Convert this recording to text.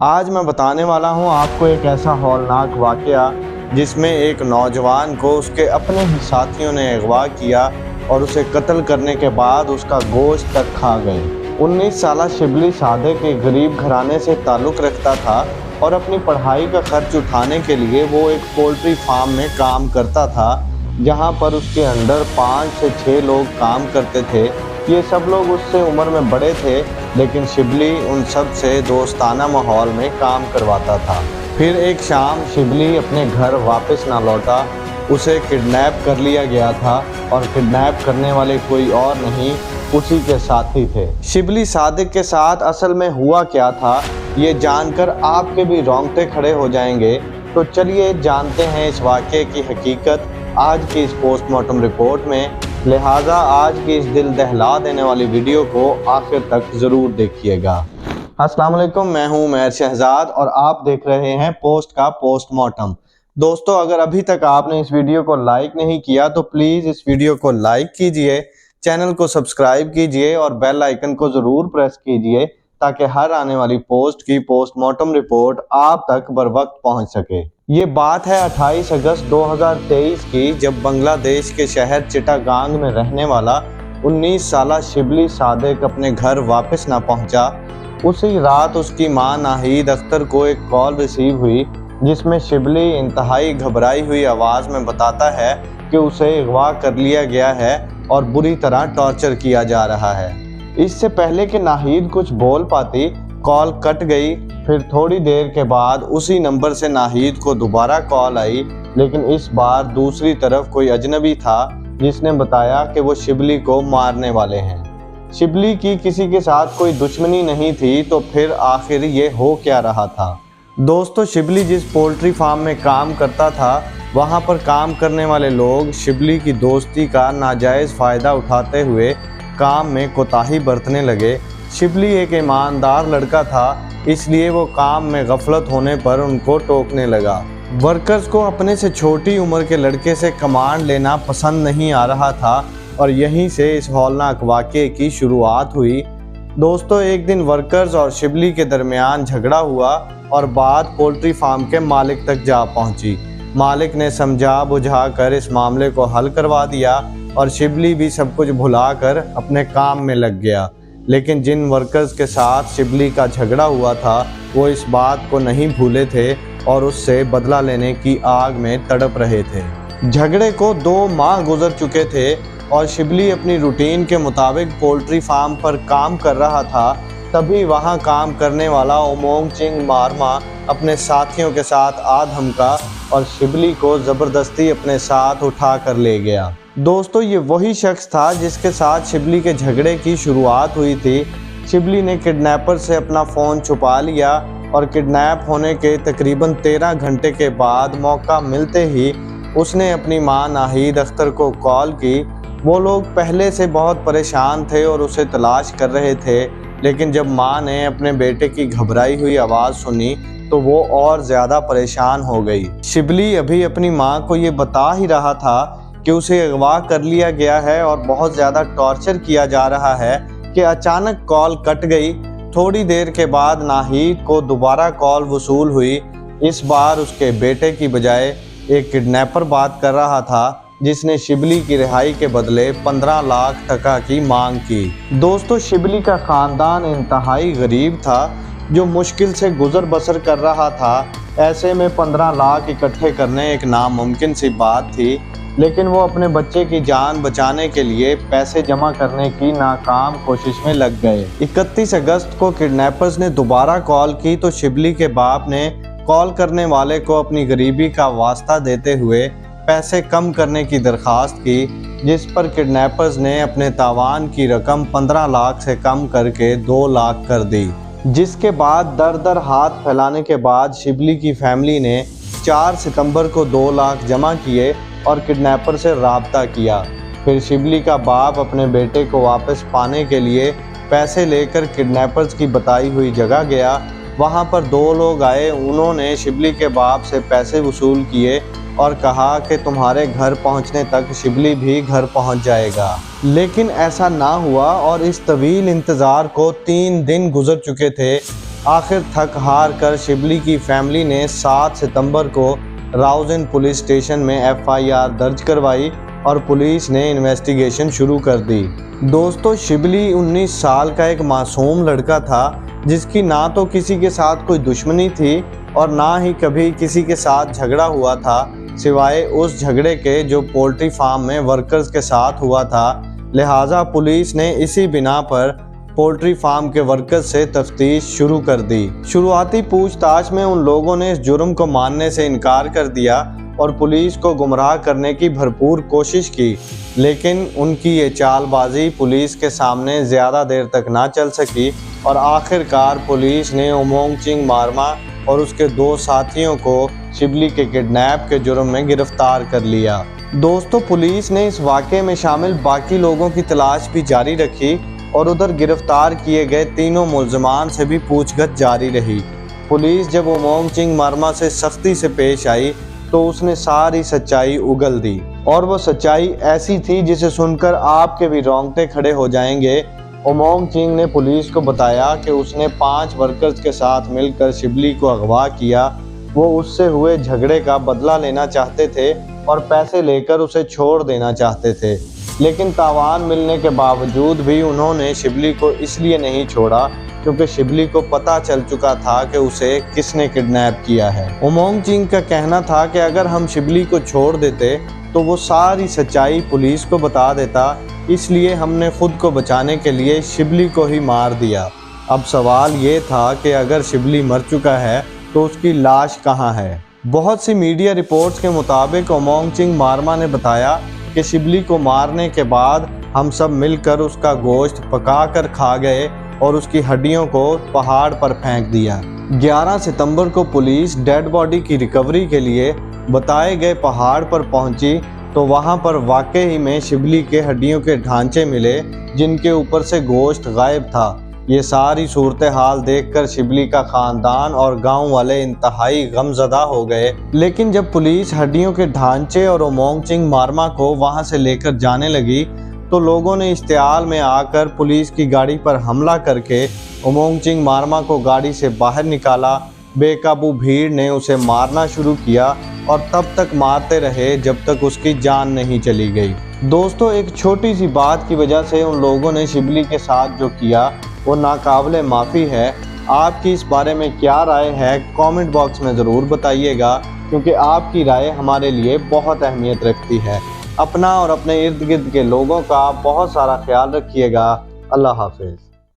आज मैं बताने वाला हूँ आपको एक ऐसा हौलनाक वाकया जिसमें एक नौजवान को उसके अपने ही साथियों ने अगवा किया और उसे कत्ल करने के बाद उसका गोश्त तक खा गए। 19 साला शिबली सादिक एक गरीब घराने से ताल्लुक़ रखता था और अपनी पढ़ाई का खर्च उठाने के लिए वो एक पोल्ट्री फार्म में काम करता था, जहाँ पर उसके अंडर 5 से 6 लोग काम करते थे। ये सब लोग उससे उम्र में बड़े थे, लेकिन शिबली उन सब से दोस्ताना माहौल में काम करवाता था। फिर एक शाम शिबली अपने घर वापस ना लौटा। उसे किडनैप कर लिया गया था और किडनैप करने वाले कोई और नहीं, उसी के साथी थे। शिबली सादिक के साथ असल में हुआ क्या था, ये जानकर आपके भी रोंगटे खड़े हो जाएंगे। तो चलिए जानते हैं इस वाक़ये की हकीकत आज की इस पोस्टमार्टम रिपोर्ट में। लिहाजा आज की इस दिल दहला देने वाली वीडियो को आखिर तक ज़रूर देखिएगा। अस्सलाम वालेकुम, मैं हूं उमैर शहजाद और आप देख रहे हैं पोस्ट का पोस्टमार्टम। दोस्तों, अगर अभी तक आपने इस वीडियो को लाइक नहीं किया तो प्लीज़ इस वीडियो को लाइक कीजिए, चैनल को सब्सक्राइब कीजिए और बेल आइकन को ज़रूर प्रेस कीजिए ताकि हर आने वाली पोस्ट की पोस्टमार्टम रिपोर्ट आप तक बर वक्त पहुँच सके। ये बात है 28 अगस्त 2023 की, जब बांग्लादेश के शहर चिटागांग में रहने वाला 19 साला शिबली सादिक अपने घर वापस ना पहुंचा। उसी रात उसकी मां नाहीद अख्तर को एक कॉल रिसीव हुई, जिसमें शिबली इंतहाई घबराई हुई आवाज़ में बताता है कि उसे अगवा कर लिया गया है और बुरी तरह टॉर्चर किया जा रहा है। इससे पहले कि नाहीद कुछ बोल पाती, कॉल कट गई। फिर थोड़ी देर के बाद उसी नंबर से नाहीद को दोबारा कॉल आई, लेकिन इस बार दूसरी तरफ कोई अजनबी था जिसने बताया कि वो शिबली को मारने वाले हैं। शिबली की किसी के साथ कोई दुश्मनी नहीं थी, तो फिर आखिर ये हो क्या रहा था। दोस्तों, शिबली जिस पोल्ट्री फार्म में काम करता था, वहाँ पर काम करने वाले लोग शिबली की दोस्ती का नाजायज़ फ़ायदा उठाते हुए काम में कोताही बरतने लगे। शिबली एक ईमानदार लड़का था, इसलिए वो काम में गफलत होने पर उनको टोकने लगा। वर्कर्स को अपने से छोटी उम्र के लड़के से कमांड लेना पसंद नहीं आ रहा था और यहीं से इस हौलनाक वाक़ये की शुरुआत हुई। दोस्तों, एक दिन वर्कर्स और शिबली के दरमियान झगड़ा हुआ और बात पोल्ट्री फार्म के मालिक तक जा पहुंची। मालिक ने समझा बुझा कर इस मामले को हल करवा दिया और शिबली भी सब कुछ भुलाकर अपने काम में लग गया। लेकिन जिन वर्कर्स के साथ शिबली का झगड़ा हुआ था, वो इस बात को नहीं भूले थे और उससे बदला लेने की आग में तड़प रहे थे। झगड़े को 2 माह गुजर चुके थे और शिबली अपनी रूटीन के मुताबिक पोल्ट्री फार्म पर काम कर रहा था। तभी वहां काम करने वाला ओमोंग चिंग मारमा अपने साथियों के साथ आ धमका और शिबली को ज़बरदस्ती अपने साथ उठा कर ले गया। दोस्तों, ये वही शख्स था जिसके साथ शिबली के झगड़े की शुरुआत हुई थी। शिबली ने किडनैपर से अपना फ़ोन छुपा लिया और किडनैप होने के तकरीबन 13 घंटे के बाद मौका मिलते ही उसने अपनी मां नाहीद अख्तर को कॉल की। वो लोग पहले से बहुत परेशान थे और उसे तलाश कर रहे थे, लेकिन जब मां ने अपने बेटे की घबराई हुई आवाज़ सुनी तो वो और ज़्यादा परेशान हो गई। शिबली अभी अपनी मां को ये बता ही रहा था कि उसे अगवा कर लिया गया है और बहुत ज़्यादा टॉर्चर किया जा रहा है कि अचानक कॉल कट गई। थोड़ी देर के बाद नाहीद को दोबारा कॉल वसूल हुई। इस बार उसके बेटे की बजाय एक किडनैपर बात कर रहा था, जिसने शिबली की रिहाई के बदले 15 लाख टका की मांग की। दोस्तों, शिबली का ख़ानदान इंतहाई गरीब था, जो मुश्किल से गुजर बसर कर रहा था। ऐसे में 15 लाख इकट्ठे करने एक नामुमकिन सी बात थी, लेकिन वो अपने बच्चे की जान बचाने के लिए पैसे जमा करने की नाकाम कोशिश में लग गए। 31 अगस्त को किडनैपर्स ने दोबारा कॉल की तो शिबली के बाप ने कॉल करने वाले को अपनी गरीबी का वास्ता देते हुए पैसे कम करने की दरख्वास्त की, जिस पर किडनैपर्स ने अपने तावान की रकम 15 लाख से कम करके 2 लाख कर दी। जिसके बाद दर दर हाथ फैलाने के बाद शिबली की फैमिली ने 4 सितंबर को 2 लाख जमा किए और किडनैपर से राब्ता किया। फिर शिबली का बाप अपने बेटे को वापस पाने के लिए पैसे लेकर किडनैपर्स की बताई हुई जगह गया। वहां पर 2 लोग आए। उन्होंने शिबली के बाप से पैसे वसूल किए और कहा कि तुम्हारे घर पहुंचने तक शिबली भी घर पहुंच जाएगा। लेकिन ऐसा ना हुआ और इस तवील इंतज़ार को 3 दिन गुजर चुके थे। आखिर थक हार कर शिबली की फैमिली ने 7 सितंबर को राउजेन पुलिस स्टेशन में FIR दर्ज करवाई और पुलिस ने इन्वेस्टिगेशन शुरू कर दी। दोस्तों, शिबली 19 साल का एक मासूम लड़का था जिसकी ना तो किसी के साथ कोई दुश्मनी थी और ना ही कभी किसी के साथ झगड़ा हुआ था, सिवाय उस झगड़े के जो पोल्ट्री फार्म में वर्कर्स के साथ हुआ था। लिहाजा पुलिस ने इसी बिना पर पोल्ट्री फार्म के वर्कर्स से तफ्तीश शुरू कर दी। शुरुआती पूछताछ में उन लोगों ने इस जुर्म को मानने से इनकार कर दिया और पुलिस को गुमराह करने की भरपूर कोशिश की, लेकिन उनकी ये चालबाजी पुलिस के सामने ज़्यादा देर तक ना चल सकी और आखिरकार पुलिस ने उमोंग चिंग मारमा और उसके 2 साथियों को शिबली के किडनैप के जुर्म में गिरफ्तार कर लिया। दोस्तों, पुलिस ने इस वाक़े में शामिल बाकी लोगों की तलाश भी जारी रखी और उधर गिरफ्तार किए गए तीनों मुल्ज़िमान से भी पूछताछ जारी रही। पुलिस जब उमोंग चिंग मारमा से सख्ती से पेश आई तो उसने सारी सच्चाई उगल दी और वो सच्चाई ऐसी थी जिसे सुनकर आपके भी रोंगटे खड़े हो जाएंगे। उमोंग चिंग ने पुलिस को बताया कि उसने 5 वर्कर्स के साथ मिलकर शिबली को अगवा किया। वो उससे हुए झगड़े का बदला लेना चाहते थे और पैसे लेकर उसे छोड़ देना चाहते थे, लेकिन तावान मिलने के बावजूद भी उन्होंने शिबली को इसलिए नहीं छोड़ा क्योंकि शिबली को पता चल चुका था कि उसे किसने किडनैप किया है। उमोंग चिंग का कहना था कि अगर हम शिबली को छोड़ देते तो वो सारी सच्चाई पुलिस को बता देता, इसलिए हमने खुद को बचाने के लिए शिबली को ही मार दिया। अब सवाल ये था कि अगर शिबली मर चुका है तो उसकी लाश कहाँ है। बहुत सी मीडिया रिपोर्ट्स के मुताबिक उमोंग चिंग मारमा ने बताया कि शिबली को मारने के बाद हम सब मिलकर उसका गोश्त पकाकर खा गए और उसकी हड्डियों को पहाड़ पर फेंक दिया। 11 सितंबर को पुलिस डेड बॉडी की रिकवरी के लिए बताए गए पहाड़ पर पहुंची तो वहां पर वाकई में शिबली के हड्डियों के ढांचे मिले जिनके ऊपर से गोश्त गायब था। ये सारी सूरत हाल देखकर शिबली का खानदान और गांव वाले इंतहाई गमज़दा हो गए। लेकिन जब पुलिस हड्डियों के ढांचे और उमोंग चिंग मारमा को वहां से लेकर जाने लगी तो लोगों ने इश्तियाल में आकर पुलिस की गाड़ी पर हमला करके उमोंग चिंग मारमा को गाड़ी से बाहर निकाला। बेकाबू भीड़ ने उसे मारना शुरू किया और तब तक मारते रहे जब तक उसकी जान नहीं चली गई। दोस्तों, एक छोटी सी बात की वजह से उन लोगों ने शिबली के साथ जो किया वो नाकाबिले माफ़ी है। आपकी इस बारे में क्या राय है कमेंट बॉक्स में ज़रूर बताइएगा, क्योंकि आपकी राय हमारे लिए बहुत अहमियत रखती है। अपना और अपने इर्द गिर्द के लोगों का बहुत सारा ख्याल रखिएगा। अल्लाह हाफिज़।